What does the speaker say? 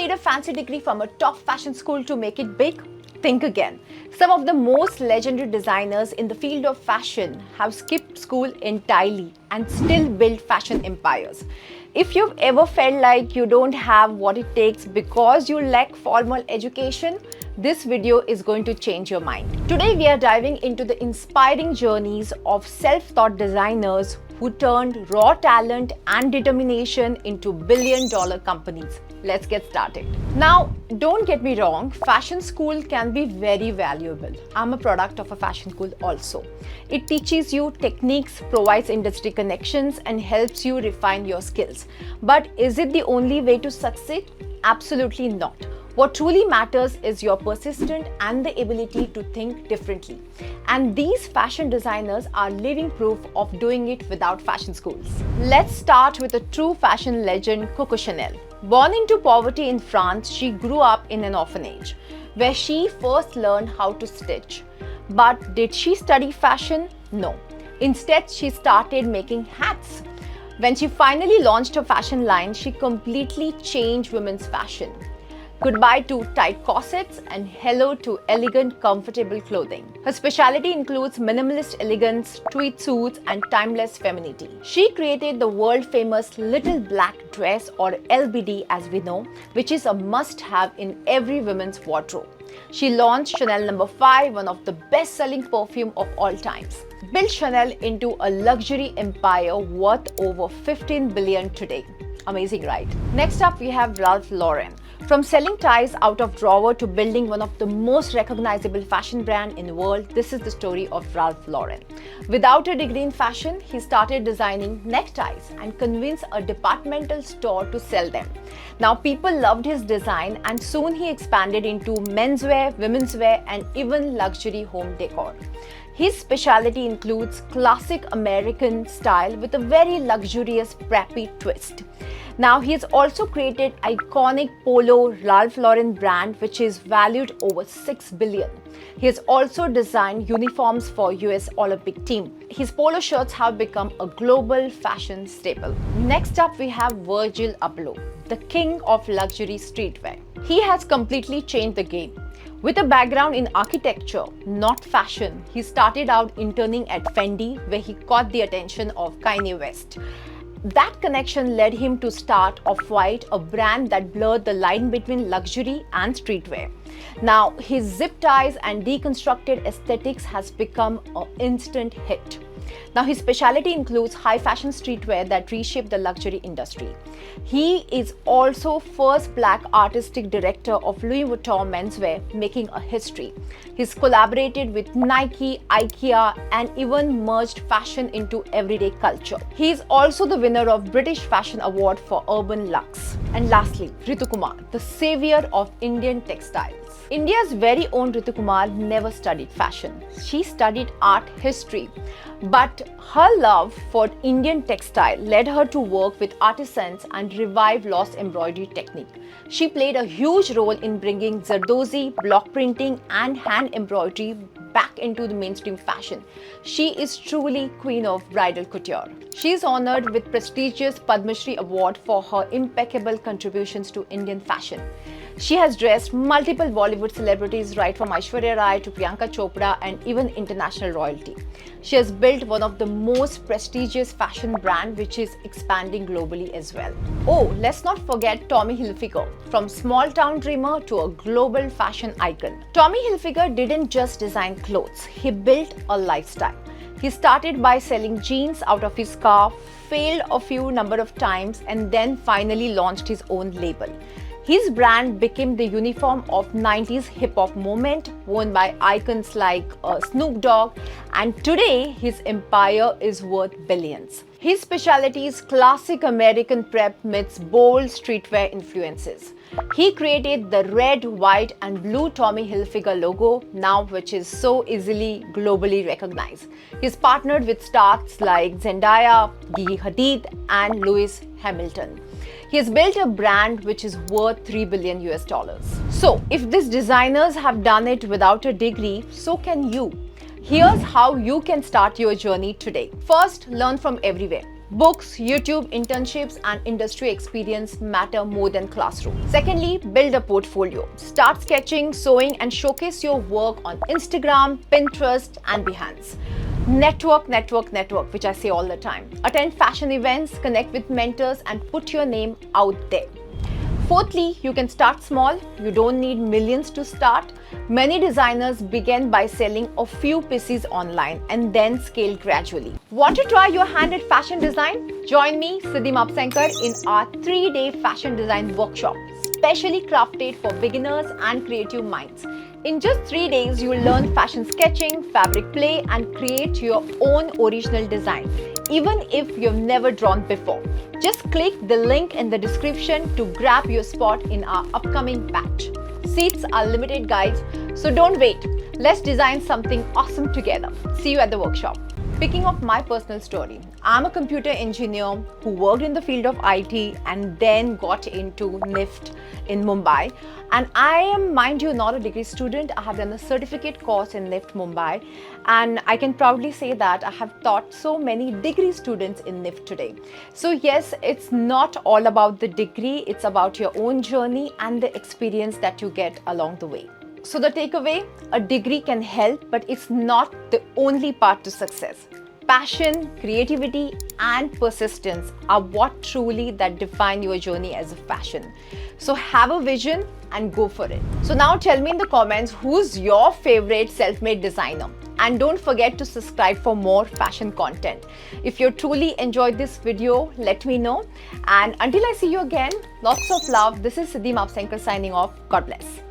need a fancy degree from a top fashion school to make it big? Think again. Some of the most legendary designers in the field of fashion have skipped school entirely and still built fashion empires. If you've ever felt like you don't have what it takes because you lack formal education, this video is going to change your mind. Today we are diving into the inspiring journeys of self-taught designers who turned raw talent and determination into billion-dollar companies. Let's get started. Now, don't get me wrong, fashion school can be very valuable. I'm a product of a fashion school also. It teaches you techniques, provides industry connections, and helps you refine your skills. But is it the only way to succeed? Absolutely not. What truly matters is your persistence and the ability to think differently. And these fashion designers are living proof of doing it without fashion schools. Let's start with a true fashion legend, Coco Chanel. Born into poverty in France, she grew up in an orphanage where she first learned how to stitch. But did she study fashion? No. Instead, she started making hats. When she finally launched her fashion line, she completely changed women's fashion. Goodbye to tight corsets and hello to elegant, comfortable clothing. Her specialty includes minimalist elegance, tweed suits, and timeless femininity. She created the world-famous little black dress, or LBD as we know, which is a must-have in every woman's wardrobe. She launched Chanel No. 5, one of the best-selling perfume of all times. Built Chanel into a luxury empire worth over 15 billion today. Amazing, right? Next up, we have Ralph Lauren. From selling ties out of drawer to building one of the most recognizable fashion brand in the world, this is the story of Ralph Lauren. Without a degree in fashion, he started designing neckties and convinced a departmental store to sell them. Now people loved his design and soon he expanded into menswear, women's wear, and even luxury home decor. His specialty includes classic American style with a very luxurious preppy twist. Now he has also created iconic Polo Ralph Lauren brand which is valued over 6 billion. He has also designed uniforms for US Olympic team. His polo shirts have become a global fashion staple. Next up we have Virgil Abloh, the king of luxury streetwear. He has completely changed the game. With a background in architecture, not fashion, he started out interning at Fendi where he caught the attention of Kanye West. That connection led him to start Off-White, a brand that blurred the line between luxury and streetwear. Now, his zip ties and deconstructed aesthetics has become an instant hit. Now, his specialty includes high fashion streetwear that reshaped the luxury industry. He is also first black artistic director of Louis Vuitton menswear, making a history. He's collaborated with Nike, IKEA, and even merged fashion into everyday culture. He is also the winner of British Fashion Award for Urban Luxe. And lastly, Ritu Kumar, the savior of Indian textiles. India's very own Ritu Kumar never studied fashion. She studied art history. But her love for Indian textile led her to work with artisans and revive lost embroidery technique. She played a huge role in bringing Zardozi, block printing, and hand embroidery back into the mainstream fashion. She is truly queen of bridal couture. She is honored with prestigious Padma Shri Award for her impeccable contributions to Indian fashion. She has dressed multiple Bollywood celebrities right from Aishwarya Rai to Priyanka Chopra and even international royalty. She has built one of the most prestigious fashion brand which is expanding globally as well. Oh, let's not forget Tommy Hilfiger. From small town dreamer to a global fashion icon. Tommy Hilfiger didn't just design clothes, he built a lifestyle. He started by selling jeans out of his car, failed a few number of times, and then finally launched his own label. His brand became the uniform of 90s hip-hop movement, worn by icons like Snoop Dogg, and today his empire is worth billions. His specialty is classic American prep meets bold streetwear influences. He created the red, white, and blue Tommy Hilfiger logo, now which is so easily globally recognized. He's partnered with stars like Zendaya, Gigi Hadid, and Lewis Hamilton. He has built a brand which is worth $3 billion US. So, if these designers have done it without a degree, so can you. Here's how you can start your journey today. First, learn from everywhere. Books, YouTube, internships, and industry experience matter more than classroom. Secondly, build a portfolio. Start sketching, sewing, and showcase your work on Instagram, Pinterest, and Behance. Network, network, network, which I say all the time. Attend fashion events, connect with mentors, and put your name out there. Fourthly, you can start small. You don't need millions to start. Many designers begin by selling a few pieces online and then scale gradually. Want to try your hand at fashion design? Join me, Siddhi Mapsankar, in our 3-day fashion design workshop, specially crafted for beginners and creative minds. In just 3 days, you will learn fashion sketching, fabric play, and create your own original design, even if you've never drawn before. Just click the link in the description to grab your spot in our upcoming batch. Seats are limited, guys, so don't wait. Let's design something awesome together. See you at the workshop. Speaking of my personal story, I'm a computer engineer who worked in the field of IT and then got into NIFT in Mumbai. And I am, mind you, not a degree student. I have done a certificate course in NIFT Mumbai. And I can proudly say that I have taught so many degree students in NIFT today. So yes, it's not all about the degree. It's about your own journey and the experience that you get along the way. So the takeaway, a degree can help, but it's not the only path to success. Passion, creativity, and persistence are what truly that define your journey as a fashion. So have a vision and go for it. So now tell me in the comments who's your favorite self-made designer. And don't forget to subscribe for more fashion content. If you truly enjoyed this video, let me know. And until I see you again, lots of love. This is Siddhi Mapsankar signing off. God bless.